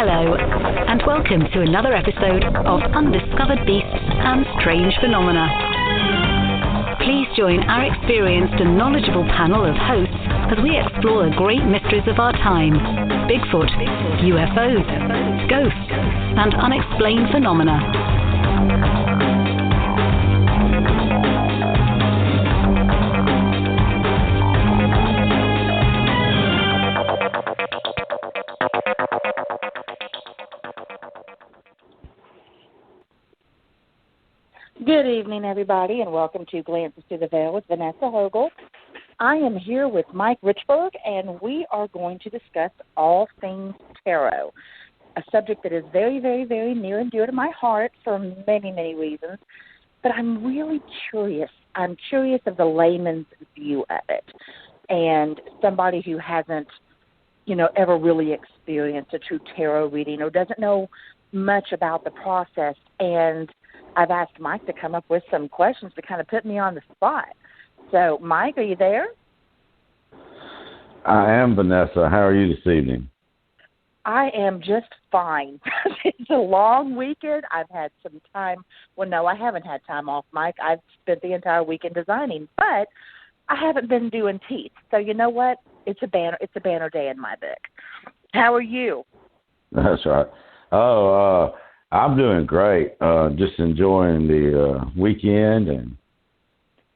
Hello, and welcome to another episode of Undiscovered Beasts and Strange Phenomena. Please join our experienced and knowledgeable panel of hosts as we explore the great mysteries of our time: Bigfoot, UFOs, ghosts, and unexplained phenomena. Good evening, everybody, and welcome to Glances Through the Veil with Vanessa Hogle. I am here with Mike Richburg, and we are going to discuss all things tarot, a subject that is very, very, very near and dear to my heart for many, many reasons. But I'm really curious. I'm curious of the layman's view of it, and somebody who hasn't, ever really experienced a true tarot reading or doesn't know much about the process. And I've asked Mike to come up with some questions to kind of put me on the spot. So, Mike, are you there? I am, Vanessa. How are you this evening? I am just fine. It's a long weekend. I've had some time. Well, no, I haven't had time off, Mike. I've spent the entire weekend designing, but I haven't been doing teeth. So you know what? It's a banner day in my book. How are you? That's right. I'm doing great. Just enjoying the weekend and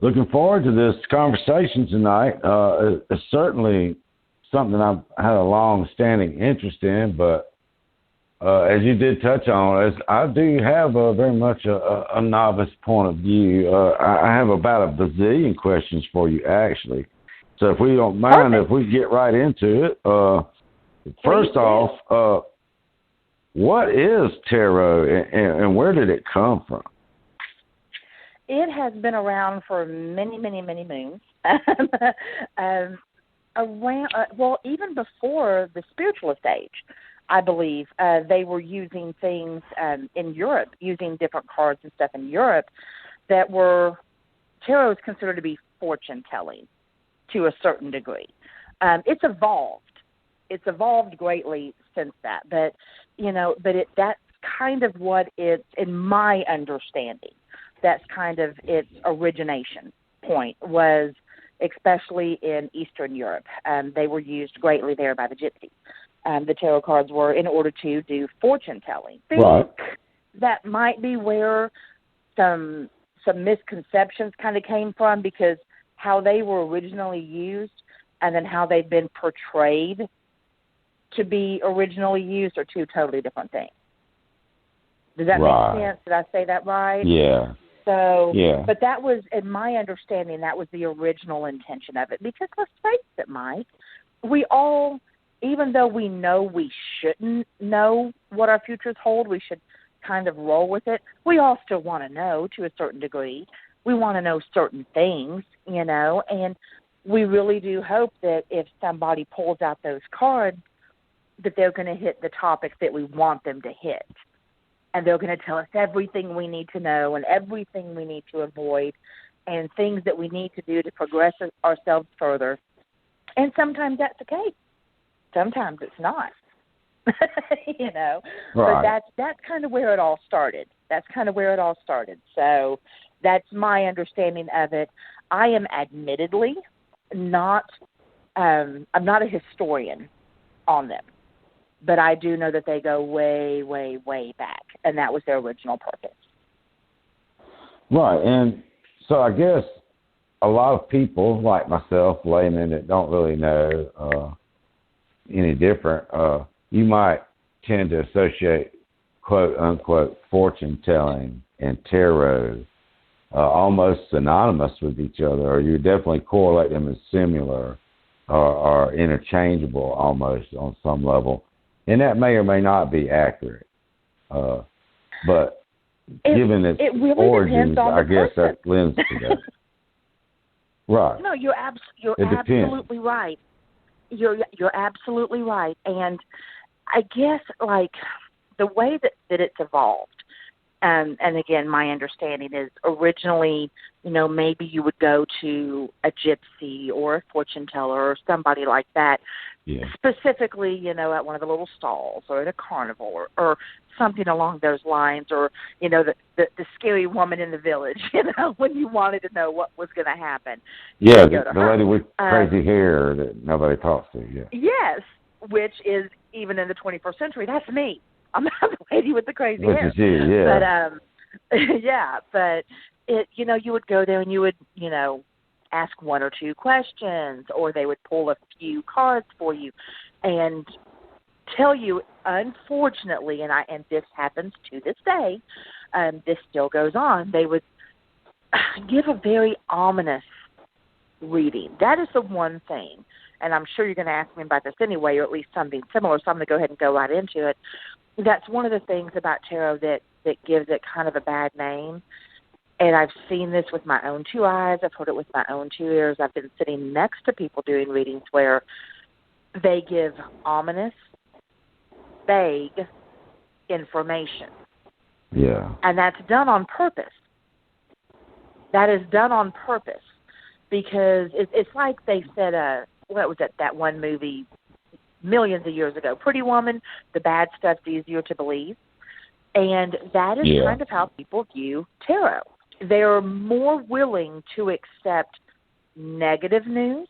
looking forward to this conversation tonight. It's certainly something I've had a long-standing interest in, but as you did touch on, I do have very much a novice point of view. I have about a bazillion questions for you, actually. So if we don't mind, Perfect. if we get right into it, first off, what is tarot and where did it come from? It has been around for many, many, many moons. Even before the spiritualist age, I believe, they were using things in Europe, using different cards and stuff in Europe that were, tarot is considered to be fortune-telling to a certain degree. It's evolved. It's evolved greatly since that, but that's kind of what it's, in my understanding, that's kind of its origination point was, especially in Eastern Europe. They were used greatly there by the gypsies. The tarot cards were in order to do fortune-telling. Right. That might be where some misconceptions kind of came from, because how they were originally used and then how they've been portrayed to be originally used are two totally different things. Does that make sense? Did I say that right? Yeah. So, yeah. But that was, in my understanding, that was the original intention of it. Because let's face it, Mike, we all, even though we know we shouldn't know what our futures hold, we should kind of roll with it. We all still want to know to a certain degree. We want to know certain things, and we really do hope that if somebody pulls out those cards, that they're going to hit the topics that we want them to hit. And they're going to tell us everything we need to know and everything we need to avoid and things that we need to do to progress ourselves further. And sometimes that's the case. Sometimes it's not. Right. But that's kind of where it all started. So that's my understanding of it. I am admittedly not, I'm not a historian on them. But I do know that they go way, way, way back, and that was their original purpose. Right, and so I guess a lot of people, like myself, laymen that don't really know any different, you might tend to associate, quote-unquote, fortune-telling and tarot almost synonymous with each other, or you definitely correlate them as similar or interchangeable almost on some level. And that may or may not be accurate. But given its really origins, I guess person. that lends to that. Right. No, you're absolutely right. You're absolutely right. And I guess, like, the way that it's evolved, And again, my understanding is originally, maybe you would go to a gypsy or a fortune teller or somebody like that, specifically, at one of the little stalls or at a carnival or something along those lines, or, the scary woman in the village, when you wanted to know what was going to happen. Yeah, the lady with crazy hair that nobody talks to, yeah. Yes, which is, even in the 21st century, that's me. I'm not the lady with the crazy hair. Which is you, yeah. But, but you would go there and you would, ask one or two questions, or they would pull a few cards for you and tell you, unfortunately, and this happens to this day, this still goes on, they would give a very ominous reading. That is the one thing, and I'm sure you're going to ask me about this anyway, or at least something similar, so I'm going to go ahead and go right into it. That's one of the things about tarot that gives it kind of a bad name. And I've seen this with my own two eyes. I've heard it with my own two ears. I've been sitting next to people doing readings where they give ominous, vague information. Yeah. And that's done on purpose. That is done on purpose because it's like they said, what was it, that one movie millions of years ago, Pretty Woman, the bad stuff's easier to believe. And that is kind of how people view tarot. They're more willing to accept negative news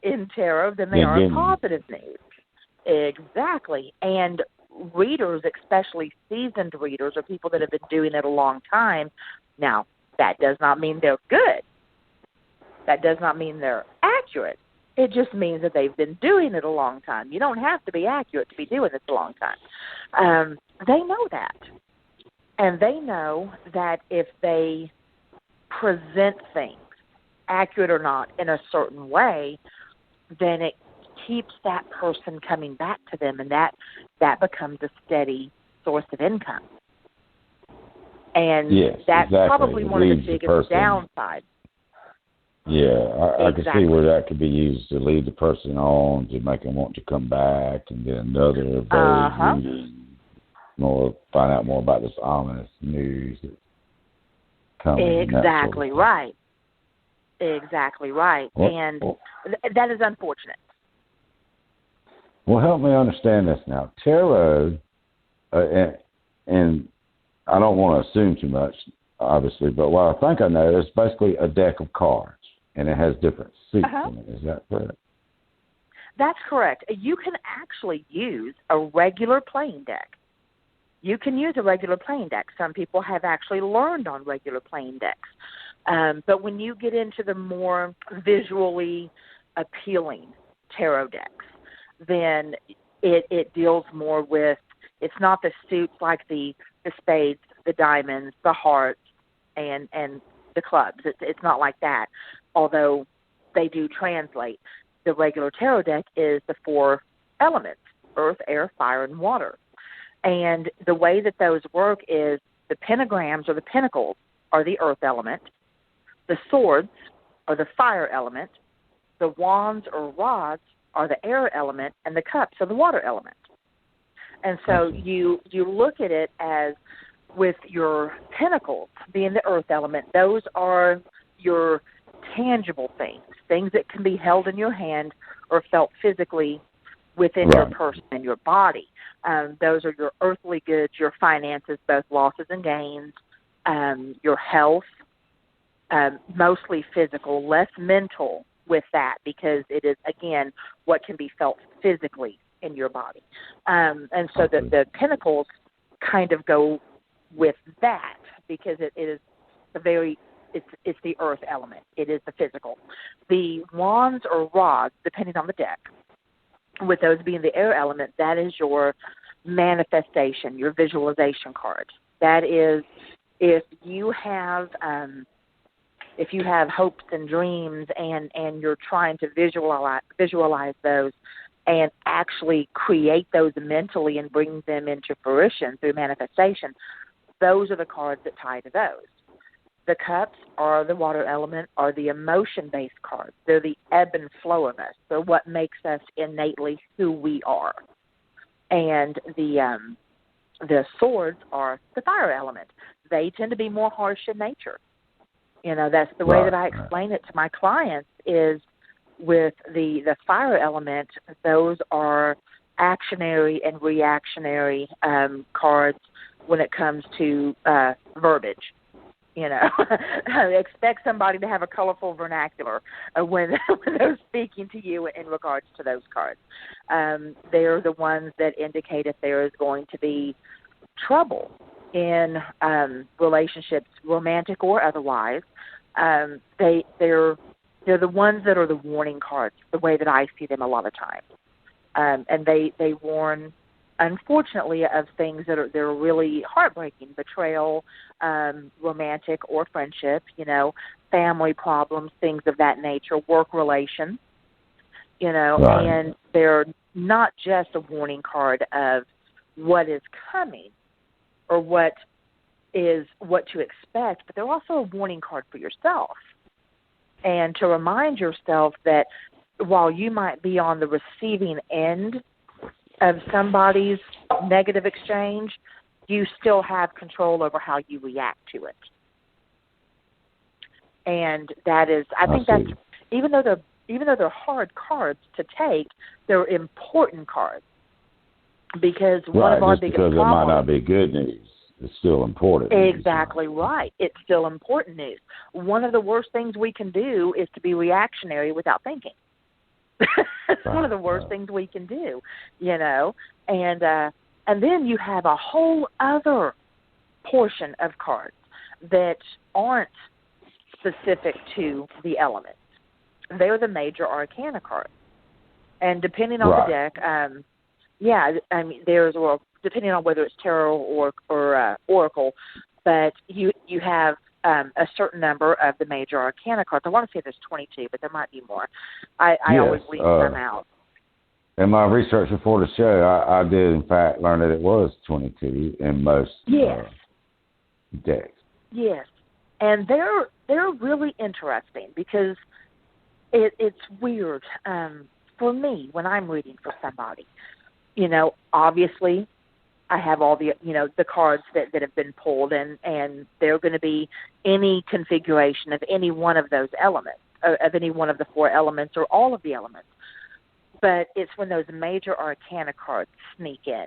in tarot than they are positive news. Exactly. And readers, especially seasoned readers, or people that have been doing it a long time, now, that does not mean they're good. That does not mean they're accurate. It just means that they've been doing it a long time. You don't have to be accurate to be doing this a long time. They know that. And they know that if they present things, accurate or not, in a certain way, then it keeps that person coming back to them, and that becomes a steady source of income. And that's probably one of the biggest downsides. Yeah, I can see where that could be used to lead the person on, to make them want to come back, and then another vague reading, find out more about this ominous news that's coming. Exactly right. Exactly right. And that is unfortunate. Well, help me understand this now. Tarot, and I don't want to assume too much, obviously, but what I think I know is basically a deck of cards, and it has different seats in it. Is that correct? That's correct. You can actually use a regular playing deck. You can use a regular playing deck. Some people have actually learned on regular playing decks. But when you get into the more visually appealing tarot decks, then it deals more with, it's not the suits like the spades, the diamonds, the hearts, and the clubs. It's not like that, although they do translate. The regular tarot deck is the four elements: earth, air, fire, and water. And the way that those work is the pentagrams or the pinnacles are the earth element, the swords are the fire element, the wands or rods are the air element, and the cups are the water element. And so you look at it as, with your pinnacles being the earth element, those are your tangible things that can be held in your hand or felt physically within your person and your body. Those are your earthly goods, your finances, both losses and gains, your health, mostly physical, less mental with that, because it is, again, what can be felt physically in your body. And so the pinnacles kind of go with that, because it is it's the earth element. It is the physical. The wands or rods, depending on the deck, with those being the air element, that is your manifestation, your visualization card. That is, if you have hopes and dreams and you're trying to visualize those and actually create those mentally and bring them into fruition through manifestation, those are the cards that tie to those. The cups are the water element, are the emotion-based cards. They're the ebb and flow of us. They're what makes us innately who we are. And the The swords are the fire element. They tend to be more harsh in nature. That's the way that I explain it to my clients is with the fire element, those are actionary and reactionary cards when it comes to verbiage. Expect somebody to have a colorful vernacular when they're speaking to you in regards to those cards. They're the ones that indicate if there is going to be trouble in relationships, romantic or otherwise. They're the ones that are the warning cards, the way that I see them a lot of times. And they warn, unfortunately, of things they're really heartbreaking: betrayal, romantic or friendship, family problems, things of that nature, work relations, and they're not just a warning card of what is coming or what to expect, but they're also a warning card for yourself, and to remind yourself that while you might be on the receiving end of somebody's negative exchange, you still have control over how you react to it. And that is, I think that's, even though they're hard cards to take, they're important cards, because one of our biggest problems, because it might not be good news, it's still important. Exactly right. It's still important news. One of the worst things we can do is to be reactionary without thinking. It's one of the worst things we can do, and then you have a whole other portion of cards that aren't specific to the elements. They're the major arcana cards, and depending on the deck, depending on whether it's tarot or oracle, but you have a certain number of the major arcana cards. I want to say there's 22, but there might be more. I always leave some out. In my research before the show, I did, in fact, learn that it was 22 in most decks. Yes, and they're really interesting because it's weird for me when I'm reading for somebody. Obviously, I have all the the cards that have been pulled, and they're going to be any configuration of any one of those elements, of any one of the four elements or all of the elements. But it's when those major arcana cards sneak in.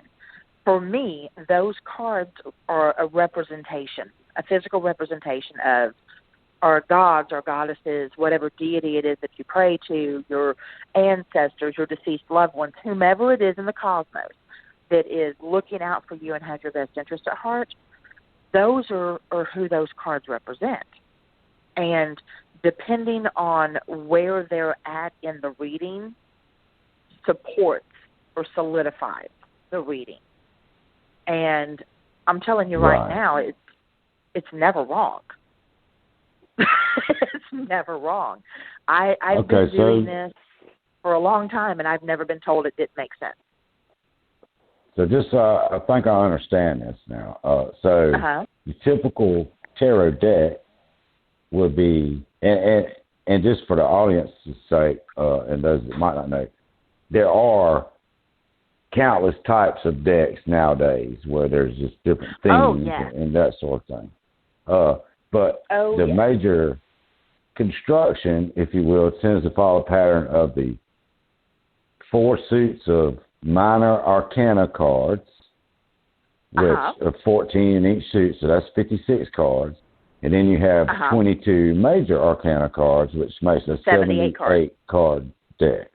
For me, those cards are a representation, a physical representation of our gods, our goddesses, whatever deity it is that you pray to, your ancestors, your deceased loved ones, whomever it is in the cosmos that is looking out for you and has your best interest at heart. Those are who those cards represent. And depending on where they're at in the reading, supports or solidifies the reading. And I'm telling you right now, it's never wrong. It's never wrong. I've been doing this for a long time, and I've never been told it didn't make sense. So just, I think I understand this now. The typical tarot deck would be, and just for the audience's sake, and those that might not know, there are countless types of decks nowadays where there's just different themes and that sort of thing. But the major construction, if you will, tends to follow a pattern of the 4 suits of minor arcana cards, which are 14 in each suit, so that's 56 cards. And then you have 22 major arcana cards, which makes a 78 card deck.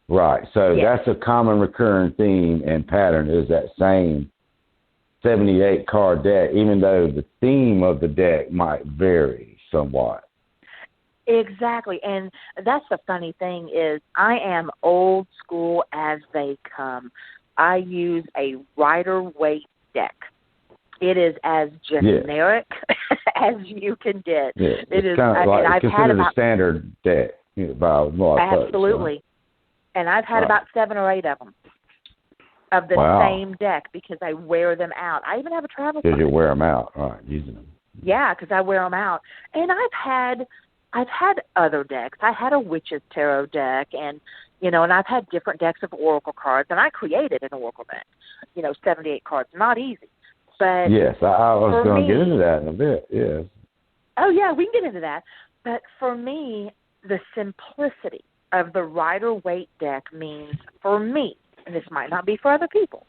Right, so that's a common recurring theme and pattern is that same 78 card deck, even though the theme of the deck might vary somewhat. Exactly, and that's the funny thing is I am old school as they come. I use a Rider-Waite deck. It is as generic as you can get. Yeah. It is kind of like I've considered had about, a standard deck by a lot of folks. Absolutely. And I've had about 7 or 8 of them of the same deck because I wear them out. I even have a travel size. Because you wear them out, right, using them. Yeah, because I wear them out. And I've had other decks. I had a Witch's Tarot deck, and and I've had different decks of Oracle cards, and I created an Oracle deck. 78 cards, not easy. But yes, I was going to get into me, that in a bit. Yes. oh yeah, we can get into that. But for me, the simplicity of the Rider-Waite deck means, for me, and this might not be for other people,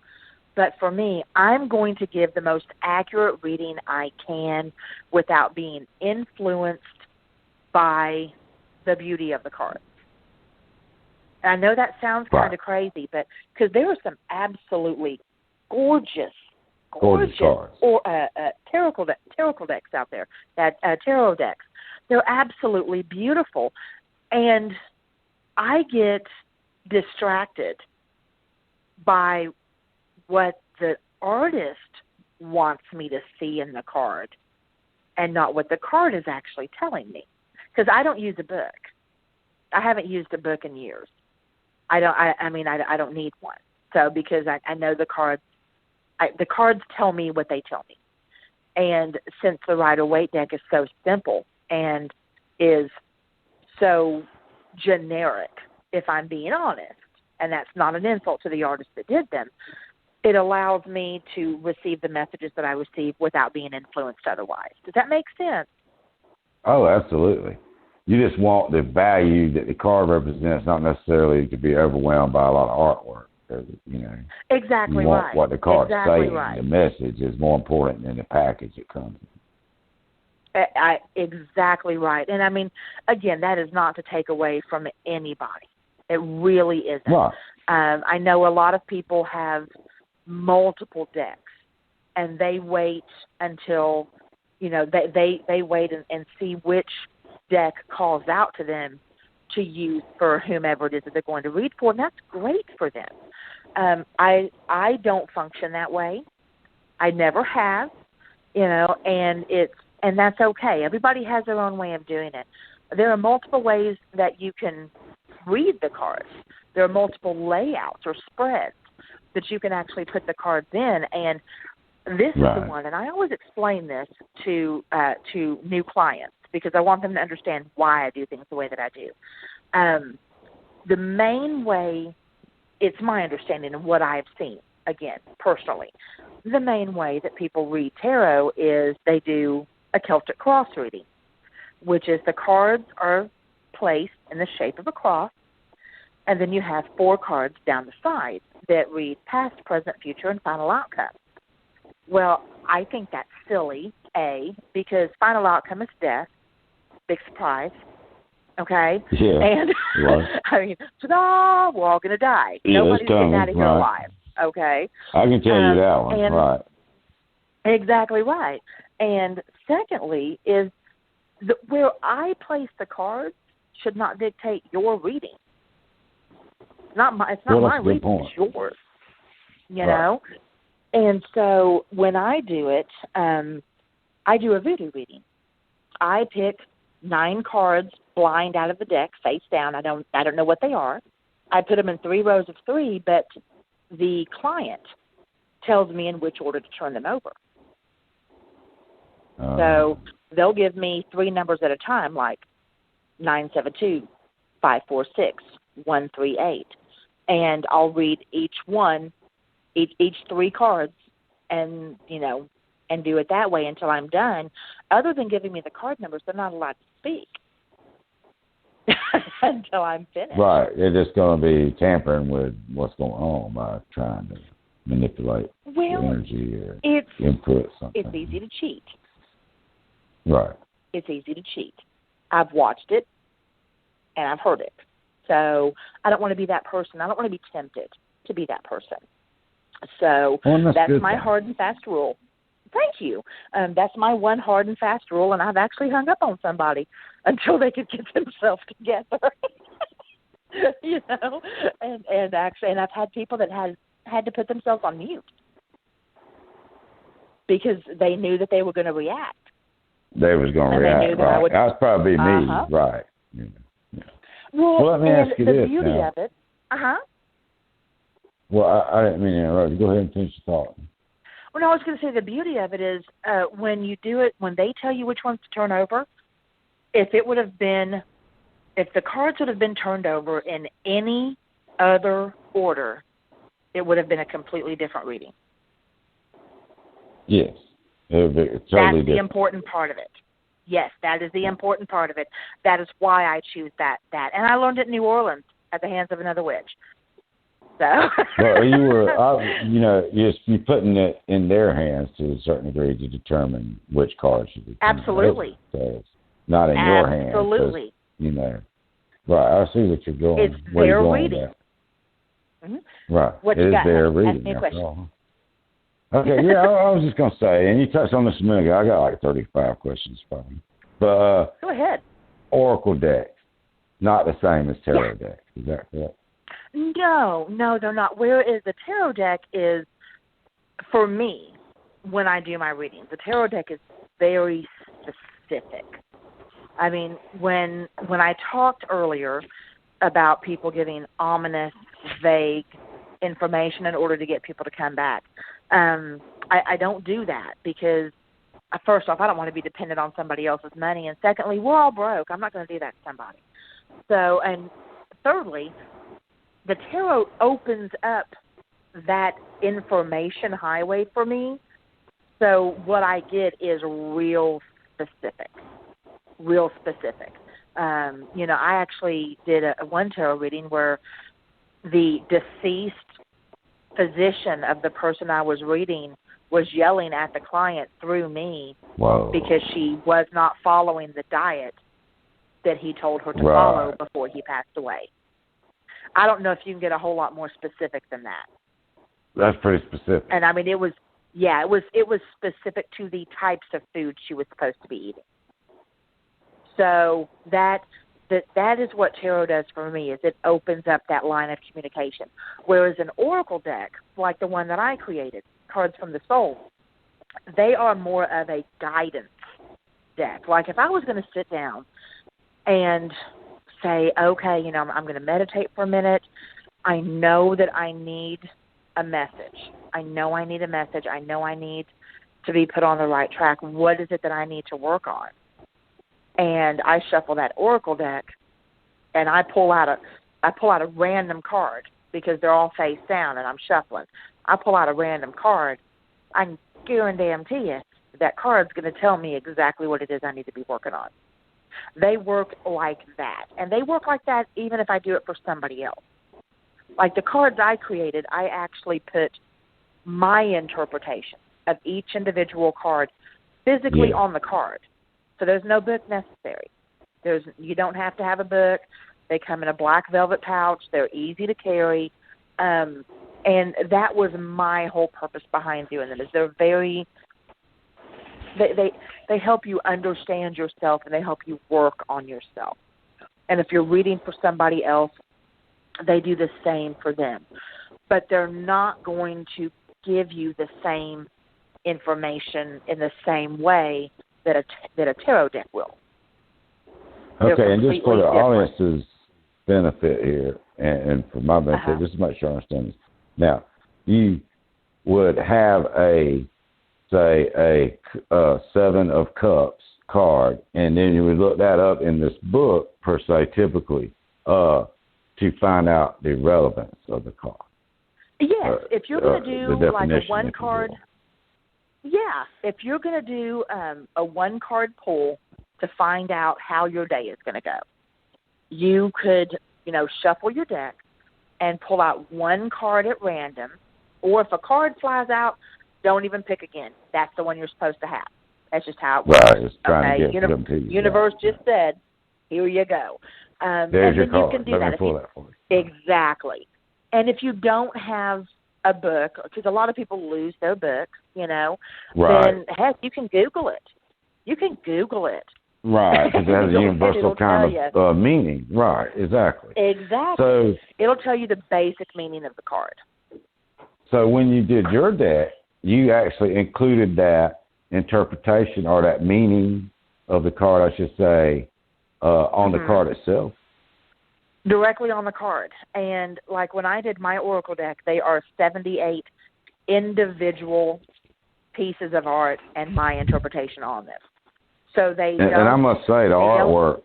but for me, I'm going to give the most accurate reading I can without being influenced by the beauty of the cards. And I know that sounds kind of crazy, but because there are some absolutely gorgeous cards. Or tarot decks out there, that tarot decks. They're absolutely beautiful, and I get distracted by what the artist wants me to see in the card, and not what the card is actually telling me. Because I don't use a book. I haven't used a book in years. I don't need one. So because I know the cards. The cards tell me what they tell me. And since the Rider-Waite deck is so simple and is so generic, if I'm being honest, and that's not an insult to the artist that did them, it allows me to receive the messages that I receive without being influenced otherwise. Does that make sense? Oh, absolutely. You just want the value that the card represents, not necessarily to be overwhelmed by a lot of artwork. Exactly you want right. what the card's saying. Right. The message is more important than the package it comes in. Exactly right. And I mean, again, that is not to take away from anybody. It really isn't. Right. I know a lot of people have multiple decks, and they wait until, they wait and see which deck calls out to them to use for whomever it is that they're going to read for, and that's great for them. I don't function that way. I never have, and that's okay. Everybody has their own way of doing it. There are multiple ways that you can read the cards. There are multiple layouts or spreads that you can actually put the cards in, and this is the one. And I always explain this to new clients because I want them to understand why I do things the way that I do. The main way, it's my understanding of what I've seen, again, personally, the main way that people read tarot is they do a Celtic cross reading, which is the cards are placed in the shape of a cross, and then you have 4 cards down the side that read past, present, future, and final outcome. Well, I think that's silly, because final outcome is death, big surprise, okay? Yeah. And, right. I mean, ta-da, we're all going to die. Yeah, nobody's getting out of here alive, okay? I can tell you that one, right. Exactly right. And secondly is where I place the cards should not dictate your reading. It's not my reading, it's yours, you know? And so when I do it, I do a voodoo reading. I pick 9 cards blind out of the deck, face down. I don't know what they are. I put them in 3 rows of 3, but the client tells me in which order to turn them over. So they'll give me 3 numbers at a time, like 972, 546, 138, and I'll read each 3 cards, and and do it that way until I'm done. Other than giving me the card numbers, they're not allowed to speak until I'm finished. Right. They're just going to be tampering with what's going on by trying to manipulate the energy or input something. It's easy to cheat. Right. It's easy to cheat. I've watched it, and I've heard it. So I don't want to be that person. I don't want to be tempted to be that person. So that's my hard and fast rule. Thank you. That's my one hard and fast rule, and I've actually hung up on somebody until they could get themselves together. And I've had people that had to put themselves on mute because they knew that they were going to react. They was going to react, right? That's probably me, right? Yeah. Well, let me ask you this. The beauty of it, Well, I didn't mean to interrupt you. Go ahead and finish your thought. Well, no, I was going to say the beauty of it is when you do it, when they tell you which ones to turn over, if the cards would have been turned over in any other order, it would have been a completely different reading. Yes. Totally That's the different. important part of it. Yes, that is the important part of it. That is why I choose that. And I learned it in New Orleans at the hands of another witch. So. Well, you're putting it in their hands to a certain degree to determine which cards should be. Absolutely. So it's not in your hands. Absolutely. Right. I see what you're going. It's their reading. Mm-hmm. Right. What it you is got? their reading. Ask me a question. Okay, yeah, I was just going to say, and you touched on this a minute ago, I got like 35 questions probably. But go ahead. Oracle deck, not the same as tarot deck. Is that correct? No, they're not. Whereas the tarot deck is, for me, when I do my readings, the tarot deck is very specific. I mean, when I talked earlier about people giving ominous, vague information in order to get people to come back, I don't do that because, first off, I don't want to be dependent on somebody else's money, and secondly, we're all broke. I'm not going to do that to somebody. So, and thirdly, the tarot opens up that information highway for me. So what I get is real specific. I actually did one tarot reading where the deceased physician of the person I was reading was yelling at the client through me because she was not following the diet that he told her to follow before he passed away. I don't know if you can get a whole lot more specific than that. That's pretty specific. And I mean, it was specific to the types of food she was supposed to be eating. So that is what tarot does for me, is it opens up that line of communication. Whereas an oracle deck, like the one that I created, Cards from the Soul, they are more of a guidance deck. Like if I was going to sit down and say, okay, I'm going to meditate for a minute. I know that I need a message. I know I need to be put on the right track. What is it that I need to work on? And I shuffle that oracle deck, and I pull out a random card because they're all face down, and I'm shuffling. I pull out a random card. I can guarantee you that card's going to tell me exactly what it is I need to be working on. They work like that, and they work like that even if I do it for somebody else. Like the cards I created, I actually put my interpretation of each individual card physically on the card. So there's no book necessary. You don't have to have a book. They come in a black velvet pouch. They're easy to carry. And that was my whole purpose behind doing them, is they're very they help you understand yourself, and they help you work on yourself. And if you're reading for somebody else, they do the same for them. But they're not going to give you the same information in the same way that a tarot deck will. Okay, and just for the audience's benefit here, and for my benefit, just to make sure I understand this. Now, you would have a Seven of Cups card, and then you would look that up in this book, per se, typically, to find out the relevance of the card. Yes, if you're going to do like a one card, if you're going to do a one card pull to find out how your day is going to go, you could, shuffle your deck and pull out one card at random, or if a card flies out, don't even pick again. That's the one you're supposed to have. That's just how it works. Right, it's trying to get them to you. Universe just said, here you go. There's your card. You can do that. Exactly. And if you don't have a book, because a lot of people lose their books, then heck, you can Google it. Right, because it has a universal kind of meaning. Right, exactly. Exactly. So it'll tell you the basic meaning of the card. So when you did your deck, you actually included that interpretation or that meaning of the card, I should say, on the card itself? Directly on the card. And like when I did my Oracle deck, they are 78 individual pieces of art and my interpretation on them. So they and I must say the artwork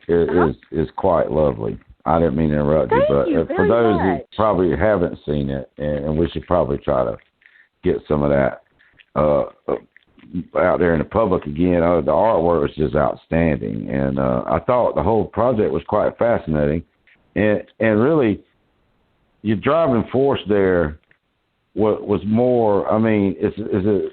is quite lovely. I didn't mean to interrupt you, but for those who probably haven't seen it, and we should probably try to get some of that out there in the public again. The artwork was just outstanding, and I thought the whole project was quite fascinating. And really, your driving force there was more. I mean, is it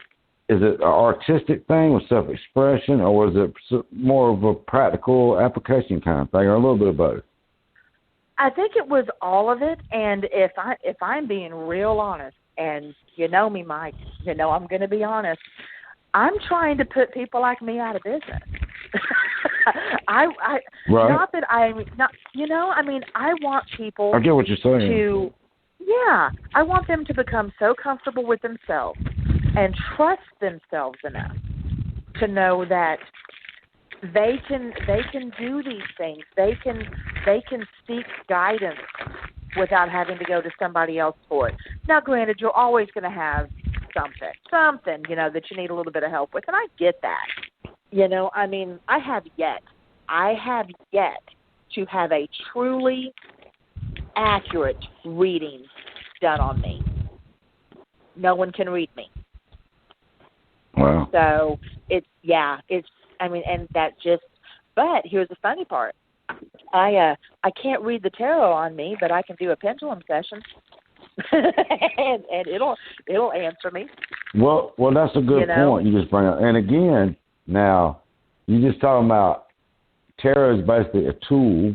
an artistic thing with self-expression, or was it more of a practical application kind of thing, or a little bit of both? I think it was all of it, and if I'm being real honest, and you know me, Mike, you know I'm going to be honest, I'm trying to put people like me out of business. I right. Not that I'm not, you know, I mean, I want people. I get what you're saying. I want them to become so comfortable with themselves and trust themselves enough to know that they can do these things. They can seek guidance without having to go to somebody else for it. Now, granted, you're always going to have something, you know, that you need a little bit of help with, and I get that. You know, I mean, I have yet to have a truly accurate reading done on me. No one can read me. Wow. So and that just. But here's the funny part. I can't read the tarot on me, but I can do a pendulum session, and it'll answer me. Well, that's a good point you just bring up. And again, now you just talking about tarot is basically a tool,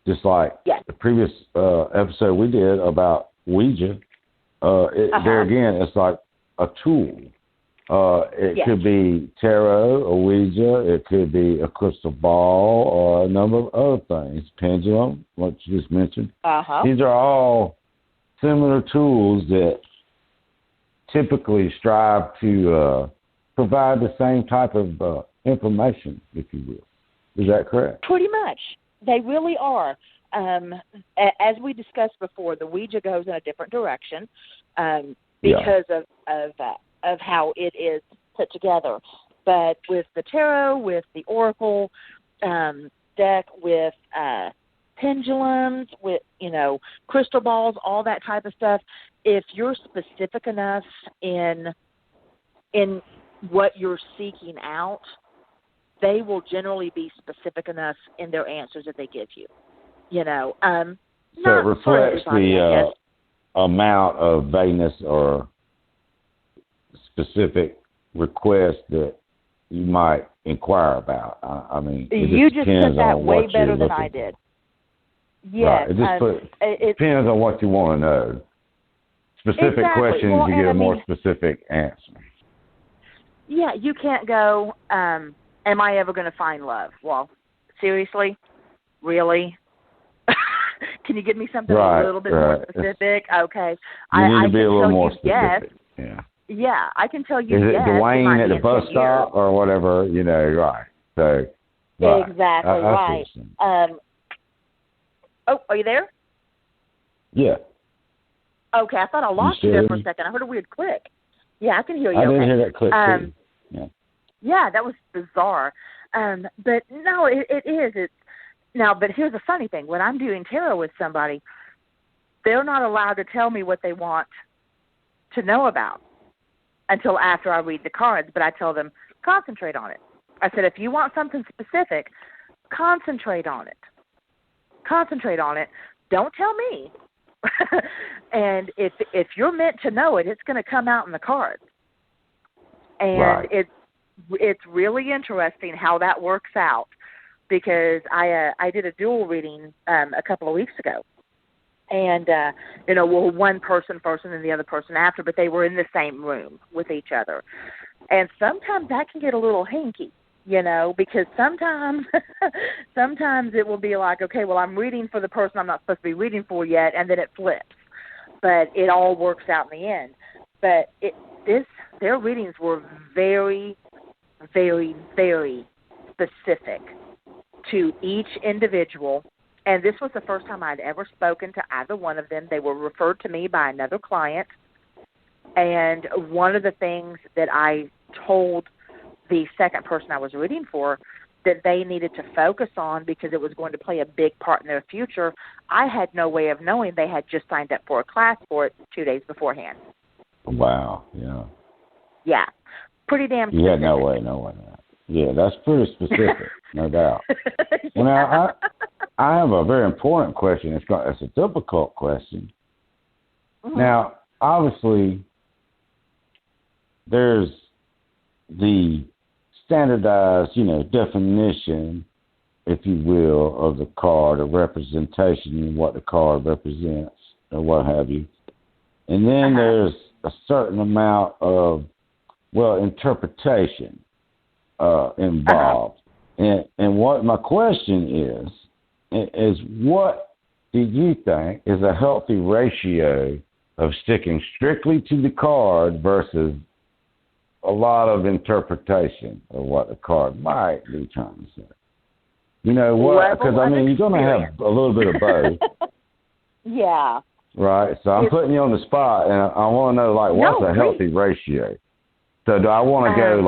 just like the previous episode we did about Ouija. There again, it's like a tool. It could be tarot, a Ouija, it could be a crystal ball, or a number of other things. Pendulum, what you just mentioned. These are all similar tools that typically strive to provide the same type of information, if you will. Is that correct? Pretty much. They really are. As we discussed before, the Ouija goes in a different direction because of how it is put together. But with the tarot, with the oracle deck, with pendulums, with, you know, crystal balls, all that type of stuff, if you're specific enough in what you're seeking out, they will generally be specific enough in their answers that they give you. You know, so it reflects the amount of vagueness or specific request that you might inquire about. I mean, you just said that way better than I did. Yes, right. It depends on what you want to know. Specific questions, you get a more specific answer. Yeah, you can't go, am I ever going to find love? Well, seriously? Really? Can you give me something a little bit more specific? Okay. You need to be a little more specific. Yes. Yeah, I can tell you. Is it Dwayne at the bus stop or whatever? You know, right? So exactly right. Are you there? Yeah. Okay, I thought I lost you there for a second. I heard a weird click. Yeah, I can hear you. I didn't hear that click too. Yeah, that was bizarre. But no, it is. It's now. But here's the funny thing: when I'm doing tarot with somebody, they're not allowed to tell me what they want to know about until after I read the cards, but I tell them, concentrate on it. I said, if you want something specific, concentrate on it. Concentrate on it. Don't tell me. And if you're meant to know it, it's going to come out in the cards. And it's really interesting how that works out, because I did a dual reading a couple of weeks ago. And, one person first and then the other person after, but they were in the same room with each other. And sometimes that can get a little hinky, because sometimes it will be like, okay, well, I'm reading for the person I'm not supposed to be reading for yet, and then it flips. But it all works out in the end. But their readings were very, very, very specific to each individual. And this was the first time I'd ever spoken to either one of them. They were referred to me by another client. And one of the things that I told the second person I was reading for that they needed to focus on, because it was going to play a big part in their future, I had no way of knowing they had just signed up for a class for it 2 days beforehand. Wow, yeah. Yeah. Pretty damn specific. Yeah, no way. Yeah, that's pretty specific, no doubt. Well, now, I have a very important question. It's a difficult question. Mm-hmm. Now, obviously, there's the standardized, definition, if you will, of the card, a representation of what the card represents, or what have you. And then there's a certain amount of, interpretation involved. And what my question is what do you think is a healthy ratio of sticking strictly to the card versus a lot of interpretation of what the card might be trying to say? You know what? Because, you're going to have a little bit of both. Yeah. Right. So I'm putting you on the spot, and I want to know, what's a healthy ratio? So do I want to go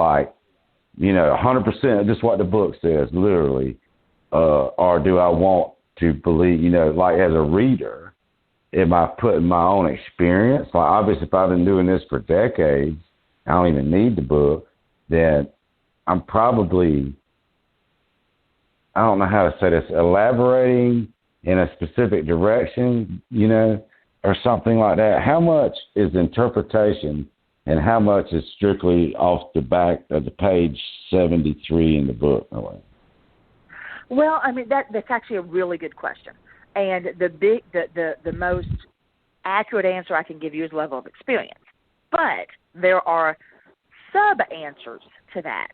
100% just what the book says, literally, or do I want to believe, as a reader, am I putting my own experience? Obviously, if I've been doing this for decades, I don't even need the book, then I'm probably, I don't know how to say this, elaborating in a specific direction, or something like that. How much is interpretation and how much is strictly off the back of the page 73 in the book? Well, that's actually a really good question. And the most accurate answer I can give you is level of experience. But there are sub-answers to that.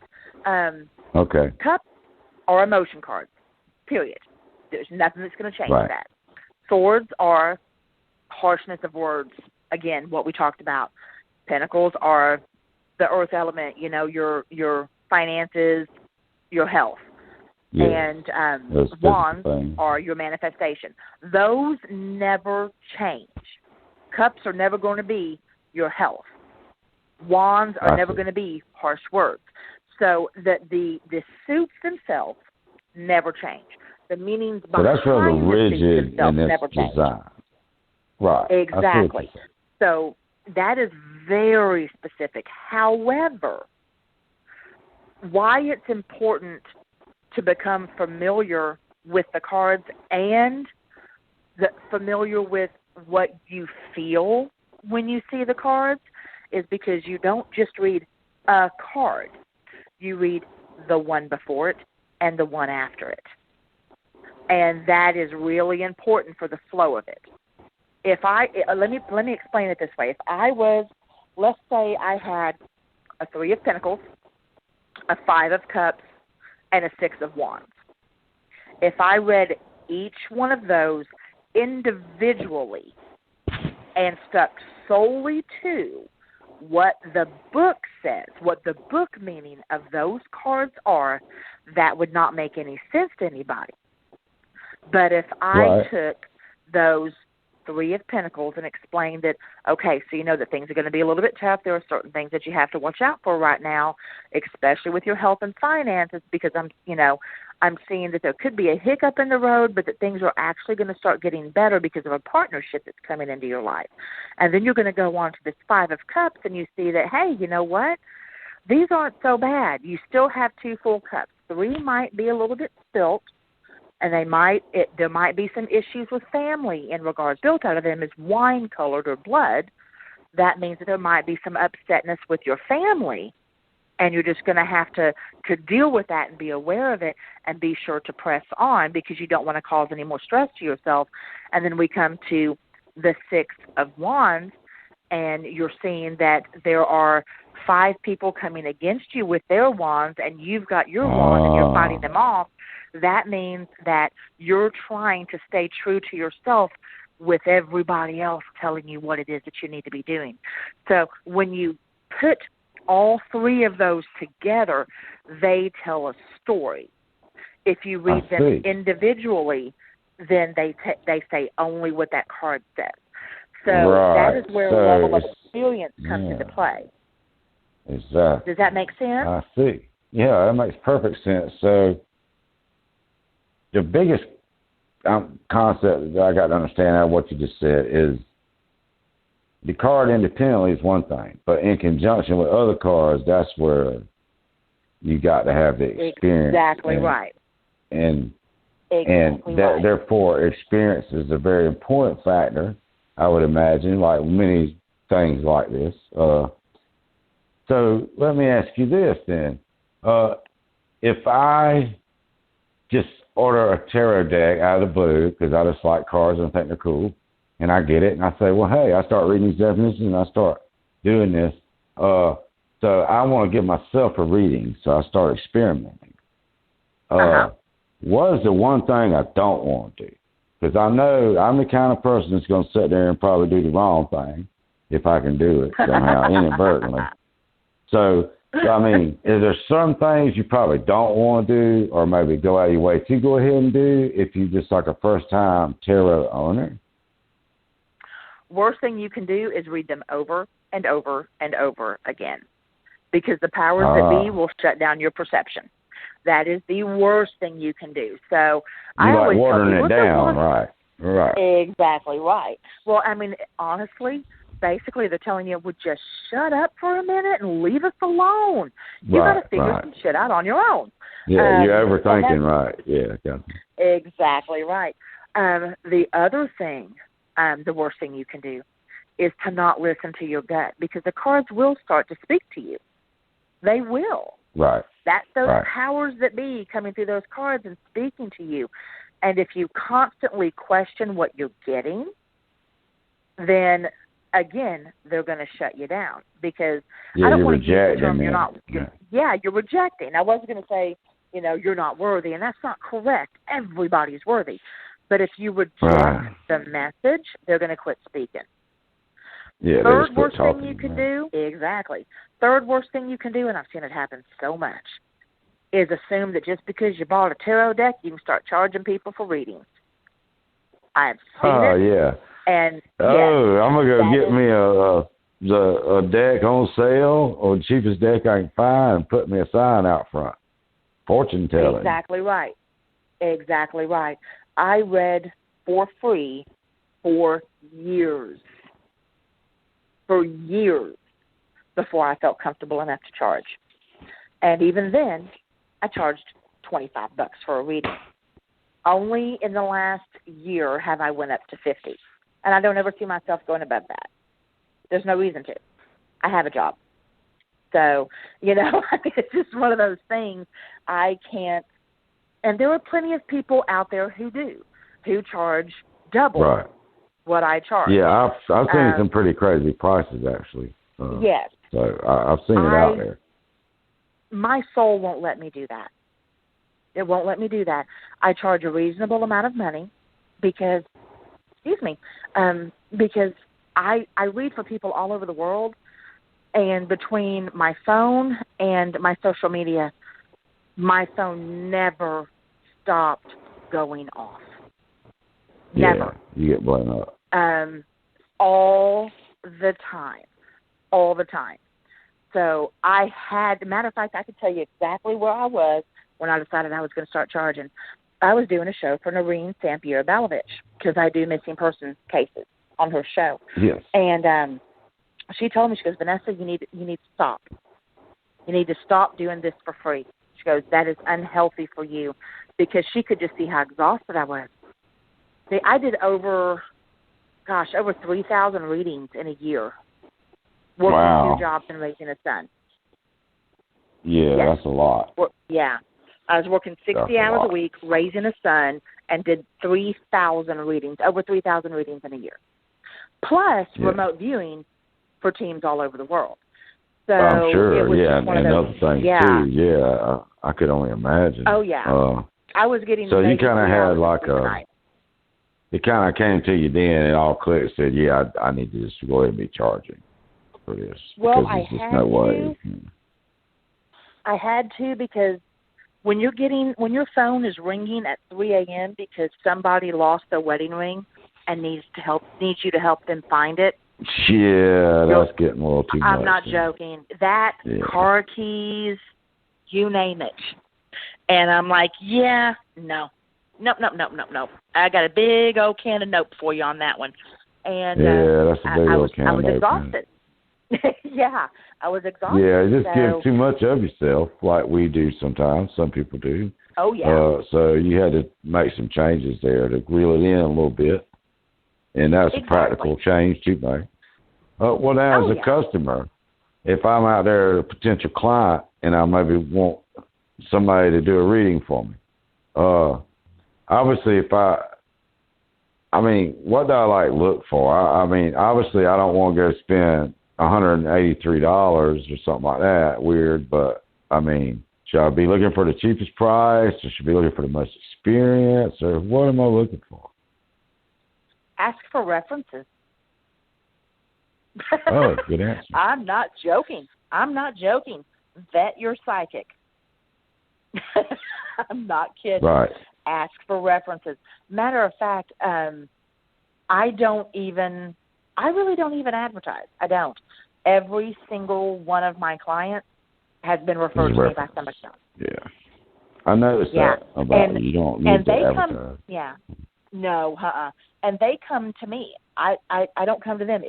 Okay. Cups are emotion cards, period. There's nothing that's going to change that. Swords are harshness of words. Again, what we talked about. Pentacles are the earth element, your finances, your health. Yeah. And wands are your manifestation. Those never change. Cups are never going to be your health. Wands are never going to be harsh words. So the suits themselves never change. The meanings behind that's rather rigid in its never change. Design. Right. Exactly. So that is very specific. However, why it's important to become familiar with the cards and familiar with what you feel when you see the cards is because you don't just read a card. You read the one before it and the one after it. And that is really important for the flow of it. Let me explain it this way. If I was, let's say I had a 3 of Pentacles, a 5 of Cups, and a 6 of Wands. If I read each one of those individually and stuck solely to what the book says, what the book meaning of those cards are, that would not make any sense to anybody. But if I took those 3 of Pentacles and explained that, okay, so you know that things are going to be a little bit tough. There are certain things that you have to watch out for right now, especially with your health and finances, because I'm seeing that there could be a hiccup in the road, but that things are actually going to start getting better because of a partnership that's coming into your life. And then you're going to go on to this 5 of Cups and you see that, hey, you know what? These aren't so bad. You still have 2 full cups. 3 might be a little bit spilt. And there might be some issues with family in regards. Built out of them is wine-colored or blood. That means that there might be some upsetness with your family, and you're just going to have to deal with that and be aware of it and be sure to press on because you don't want to cause any more stress to yourself. And then we come to the 6 of Wands, and you're seeing that there are 5 people coming against you with their wands, and you've got your wand and you're fighting them off. That means that you're trying to stay true to yourself with everybody else telling you what it is that you need to be doing. So when you put all 3 of those together, they tell a story. If you read them individually, then they say only what that card says. So that is where level of experience comes into play. Exactly. Does that make sense? I see. Yeah, that makes perfect sense. So the biggest concept that I got to understand out of what you just said is the card independently is one thing, but in conjunction with other cards, that's where you got to have the experience. Exactly right. And therefore, experience is a very important factor, I would imagine, like many things like this. So let me ask you this then. If I just order a tarot deck out of the blue, because I just like cards and I think they're cool, and I get it, and I say, well, hey, I start reading these definitions, and I start doing this. So I want to give myself a reading, so I start experimenting. What is the one thing I don't want to do? Because I know I'm the kind of person that's going to sit there and probably do the wrong thing if I can do it somehow, inadvertently. So, I mean, is there some things you probably don't want to do or maybe go out of your way to go ahead and do if you're just like a first-time tarot owner? Worst thing you can do is read them over and over and over again, because the powers that be will shut down your perception. That is the worst thing you can do. So I always watering it down, right? Exactly right. Well, I mean, honestly, basically they're telling you, well, just shut up for a minute and leave us alone. You got to figure some shit out on your own. Yeah, you're overthinking, right? Yeah, exactly right. The other thing, the worst thing you can do, is to not listen to your gut, because the cards will start to speak to you. They will. Right. That's those powers that be coming through those cards and speaking to you. And if you constantly question what you're getting, then, again, they're going to shut you down, because I don't want to use the term you're not. You're rejecting. I wasn't going to say, you're not worthy, and that's not correct. Everybody's worthy. But if you reject the message, they're going to quit speaking. Yeah, Third worst thing you can do, Third worst thing you can do, and I've seen it happen so much, is assume that just because you bought a tarot deck, you can start charging people for readings. I've seen it. Oh, yeah. And I'm going to go get me a deck on sale, or the cheapest deck I can find, and put me a sign out front. Fortune telling. Exactly right. Exactly right. I read for free for years. Before I felt comfortable enough to charge. And even then, I charged $25 for a reading. Only in the last year have I went up to $50. And I don't ever see myself going above that. There's no reason to. I have a job. So, it's just one of those things I can't. And there are plenty of people out there who charge double what I charge. Yeah, I've seen some pretty crazy prices, actually. Yes. So I've seen it out there. My soul won't let me do that. It won't let me do that. I charge a reasonable amount of money because I read for people all over the world, and between my phone and my social media, my phone never stopped going off. Never. You get blown up. All the time. So matter of fact, I could tell you exactly where I was when I decided I was going to start charging. I was doing a show for Noreen Sampier-Balovich, because I do missing persons cases on her show. Yes. And she told me, she goes, Vanessa, you need to stop. You need to stop doing this for free. She goes, that is unhealthy for you, because she could just see how exhausted I was. See, I did over 3,000 readings in a year, working 2 jobs and raising a son. Yeah, yes. That's a lot. I was working 60 hours a week, raising a son, and did 3,000 readings, over 3,000 readings in a year, plus remote viewing for teams all over the world. So I'm sure, it was and other things too. Yeah, I could only imagine. Oh yeah, I was getting. So you kind of had like it kind of came to you then, and all clicked. Said, yeah, I need to just go ahead and be charging for this. Well, I had no way. I had to, because when your phone is ringing at 3 a.m. because somebody lost their wedding ring and needs you to help them find it. Yeah, that's getting a little too much. I'm not joking. That, car keys, you name it. And I'm like, no. Nope. I got a big old can of nope for you on that one. And that's a big old can I was opener. exhausted. Yeah, I was exhausted. Yeah, you just so, give too much of yourself, like we do sometimes. Some people do. Oh, yeah. So you had to make some changes there to reel it in a little bit. And that's a practical change to make. Well, now as a customer, if I'm out there, a potential client, and I maybe want somebody to do a reading for me, obviously what do I look for? I mean, obviously I don't want to go spend $183 or something like that. Weird, but I mean, should I be looking for the cheapest price, or should I be looking for the most experience, or what am I looking for? Ask for references. Oh, good answer. I'm not joking. Vet your psychic. I'm not kidding. Right. Ask for references. Matter of fact, I really don't even advertise. I don't. Every single one of my clients has been referred to me by somebody else. Yeah. I noticed that about you. You don't need to advertise. No, and they come to me. I don't come to them.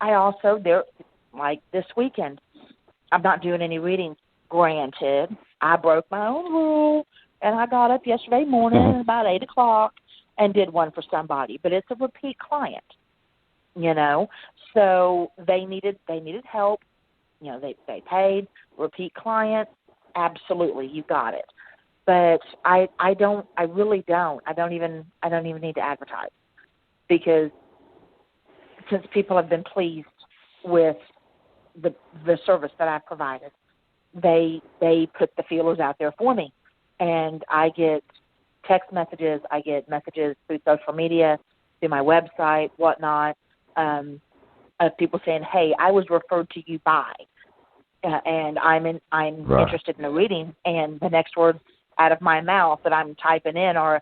I also, like this weekend, I'm not doing any readings. Granted, I broke my own rule, and I got up yesterday morning about 8 o'clock and did one for somebody, but it's a repeat client, so they needed help. They paid. Repeat client, absolutely, you got it. But I really don't. I don't even need to advertise, because since people have been pleased with the service that I've provided, they put the feelers out there for me, and I get text messages, I get messages through social media, through my website, whatnot, of people saying, "Hey, I was referred to you by," and I'm interested in a reading, and the next words out of my mouth that I'm typing in are,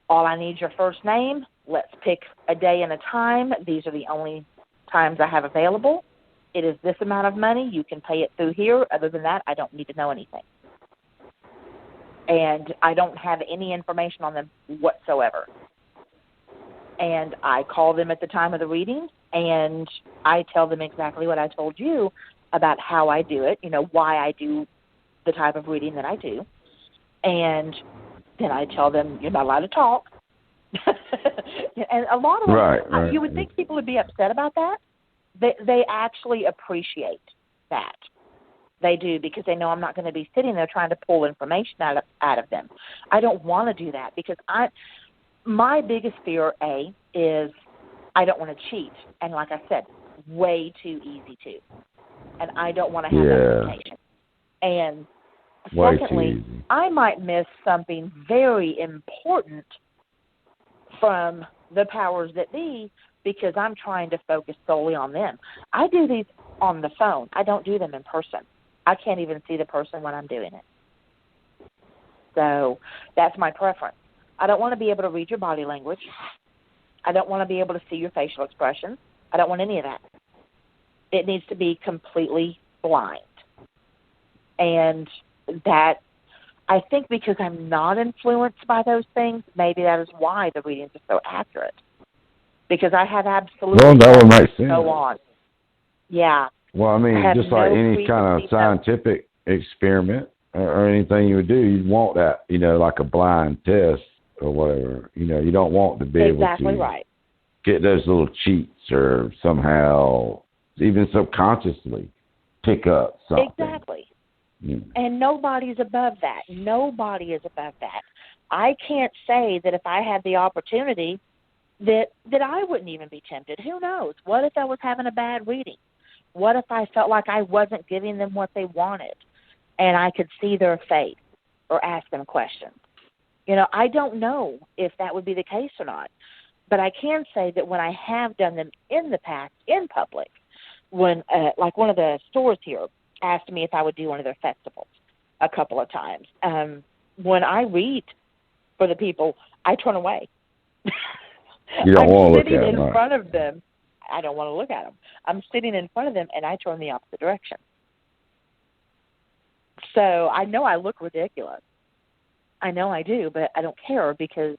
"All I need is your first name. Let's pick a day and a time. These are the only times I have available. It is this amount of money. You can pay it through here. Other than that, I don't need to know anything." And I don't have any information on them whatsoever. And I call them at the time of the reading, and I tell them exactly what I told you about how I do it, why I do the type of reading that I do. And then I tell them, you're not allowed to talk. And a lot of them, right. You would think people would be upset about that. They actually appreciate that. They do, because they know I'm not going to be sitting there trying to pull information out of them. I don't want to do that, because my biggest fear, is I don't want to cheat. And like I said, way too easy to. And I don't want to have that temptation. And secondly, I might miss something very important from the powers that be, because I'm trying to focus solely on them. I do these on the phone. I don't do them in person. I can't even see the person when I'm doing it. So that's my preference. I don't want to be able to read your body language. I don't want to be able to see your facial expressions. I don't want any of that. It needs to be completely blind. And that, I think, because I'm not influenced by those things, maybe that is why the readings are so accurate. Because I have absolutely that would make sense. Go on. Yeah. Well, I mean, just like any kind of scientific experiment or anything you would do, you'd want that, like a blind test or whatever. You don't want to be able to get those little cheats or somehow, even subconsciously, pick up something. Exactly. And nobody's above that. Nobody is above that. I can't say that if I had the opportunity that I wouldn't even be tempted. Who knows? What if I was having a bad reading? What if I felt like I wasn't giving them what they wanted and I could see their face or ask them questions? I don't know if that would be the case or not. But I can say that when I have done them in the past, in public, when like one of the stores here asked me if I would do one of their festivals a couple of times. When I read for the people, I turn away. You don't want to look at them. I'm sitting in front of them. I don't want to look at them. I'm sitting in front of them, and I turn the opposite direction. So I know I look ridiculous. I know I do, but I don't care, because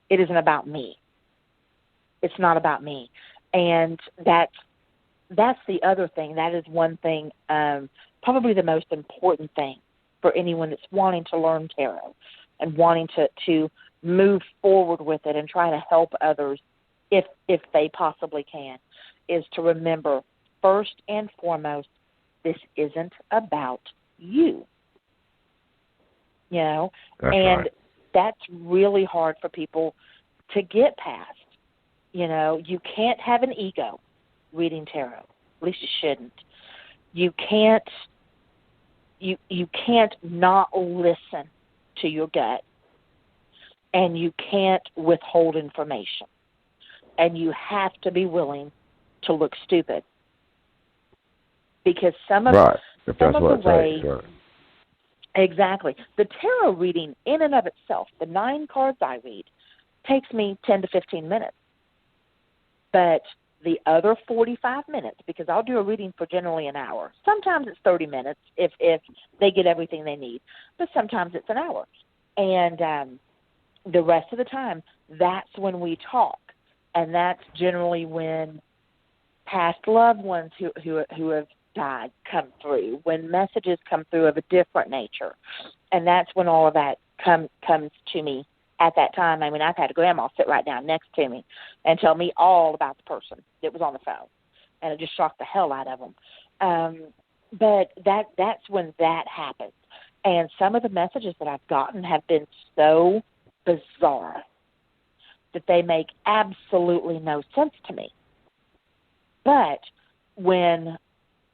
it isn't about me. It's not about me. And that's the other thing. That is one thing, probably the most important thing for anyone that's wanting to learn tarot and wanting to move forward with it and try to help others if they possibly can, is to remember, first and foremost, this isn't about you. You know? That's and right. that's really hard for people to get past. You know, you can't have an ego reading tarot. At least you shouldn't. You can't not listen to your gut, and you can't withhold information. And you have to be willing to look stupid. Because some of the way, right. Exactly. The tarot reading in and of itself, the 9 cards I read, takes me 10 to 15 minutes. But the other 45 minutes, because I'll do a reading for generally an hour. Sometimes it's 30 minutes if they get everything they need, but sometimes it's an hour. And the rest of the time, that's when we talk, and that's generally when past loved ones who have died come through, when messages come through of a different nature, and that's when all of that comes to me. At that time, I mean, I've had a grandma sit right down next to me and tell me all about the person that was on the phone, and it just shocked the hell out of them. But that's when that happens. And some of the messages that I've gotten have been so bizarre that they make absolutely no sense to me. But when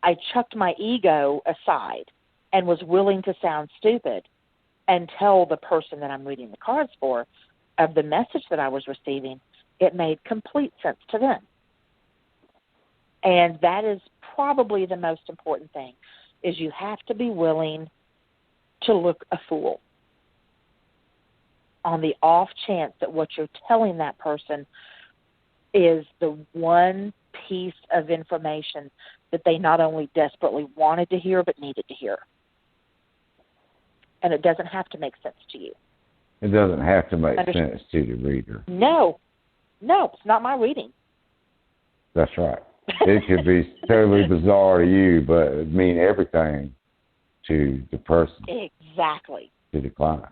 I chucked my ego aside and was willing to sound stupid and tell the person that I'm reading the cards for of the message that I was receiving, it made complete sense to them. And that is probably the most important thing, is you have to be willing to look a fool on the off chance that what you're telling that person is the one piece of information that they not only desperately wanted to hear but needed to hear. And it doesn't have to make sense to you. It doesn't have to make sense to the reader. No, it's not my reading. That's right. It could be totally bizarre to you, but it would mean everything to the person. Exactly. To the client.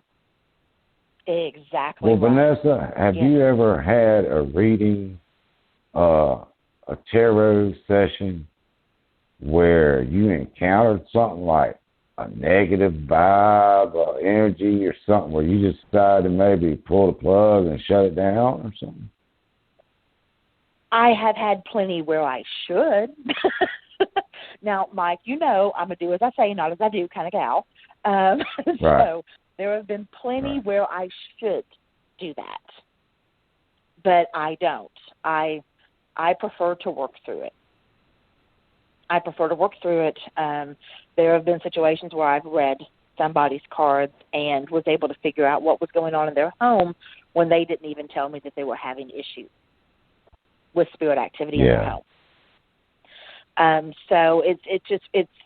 Exactly. Well, right. Vanessa, have you ever had a reading, a tarot session where you encountered something like a negative vibe or energy or something where you just decided to maybe pull the plug and shut it down or something? I have had plenty where I should. Now, Mike, you know I'm a do as I say, not as I do kind of gal. Right. So there have been plenty where I should do that. But I don't. I prefer to work through it. There have been situations where I've read somebody's cards and was able to figure out what was going on in their home when they didn't even tell me that they were having issues with spirit activity in their home. So it's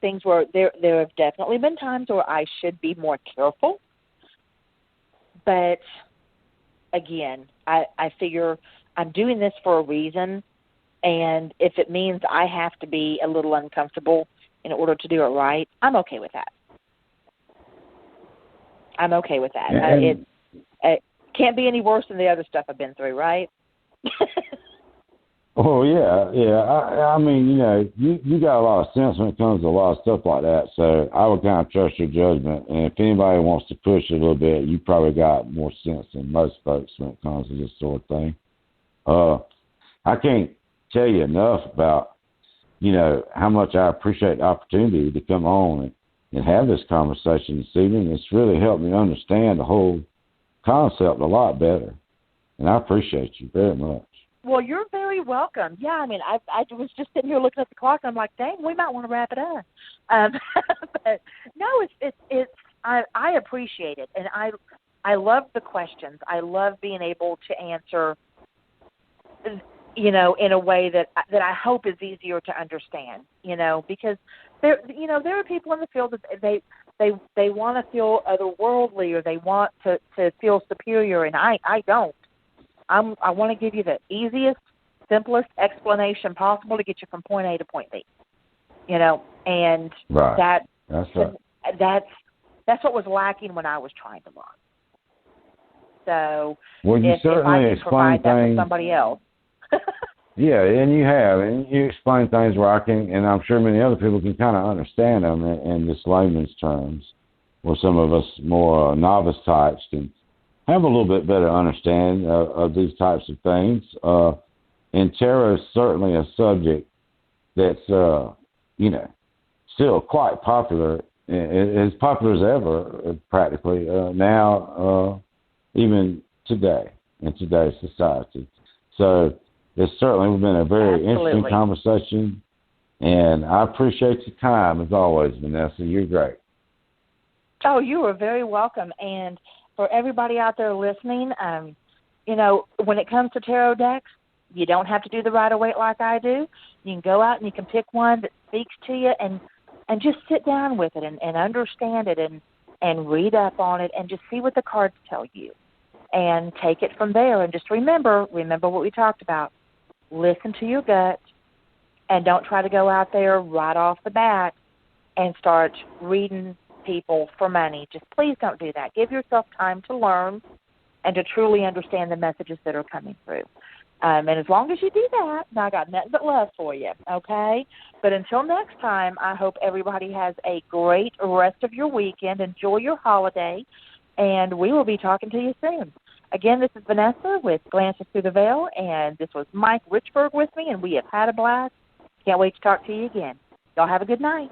things where there have definitely been times where I should be more careful. But again, I figure I'm doing this for a reason. And if it means I have to be a little uncomfortable in order to do it right, I'm okay with that. It can't be any worse than the other stuff I've been through, right? Oh, yeah. I mean, you know, you got a lot of sense when it comes to a lot of stuff like that, so I would kind of trust your judgment. And if anybody wants to push it a little bit, you probably got more sense than most folks when it comes to this sort of thing. I can't tell you enough about, you know, how much I appreciate the opportunity to come on and have this conversation this evening. It's really helped me understand the whole concept a lot better, and I appreciate you very much. Well, you're very welcome. Yeah, I mean, I was just sitting here looking at the clock. I'm like, dang, we might want to wrap it up. But no, I appreciate it, and I love the questions. I love being able to answer, you know, in a way that I hope is easier to understand, you know, because there are people in the field that they want to feel otherworldly, or they want to feel superior, and I don't. I want to give you the easiest, simplest explanation possible to get you from point A to point B. You know, and right. That's what was lacking when I was trying to learn. So, well, you certainly if I can provide that to somebody else. Yeah, and you have, and you explain things where I can, and I'm sure many other people can kind of understand them in this layman's terms, where some of us more novice types can have a little bit better understanding of these types of things. And tarot is certainly a subject that's, still quite popular, as popular as ever, practically, now, even today, in today's society. So it's certainly been a very interesting conversation, and I appreciate your time, as always, Vanessa. You're great. Oh, you are very welcome. And for everybody out there listening, when it comes to tarot decks, you don't have to do the Rider-Waite like I do. You can go out and you can pick one that speaks to you and just sit down with it and understand it and read up on it and just see what the cards tell you and take it from there. And just remember what we talked about. Listen to your gut and don't try to go out there right off the bat and start reading people for money. Just please don't do that. Give yourself time to learn and to truly understand the messages that are coming through. And as long as you do that, I got nothing but love for you, okay? But until next time, I hope everybody has a great rest of your weekend. Enjoy your holiday, and we will be talking to you soon. Again, this is Vanessa with Glances Through the Veil, and this was Mike Richburg with me, and we have had a blast. Can't wait to talk to you again. Y'all have a good night.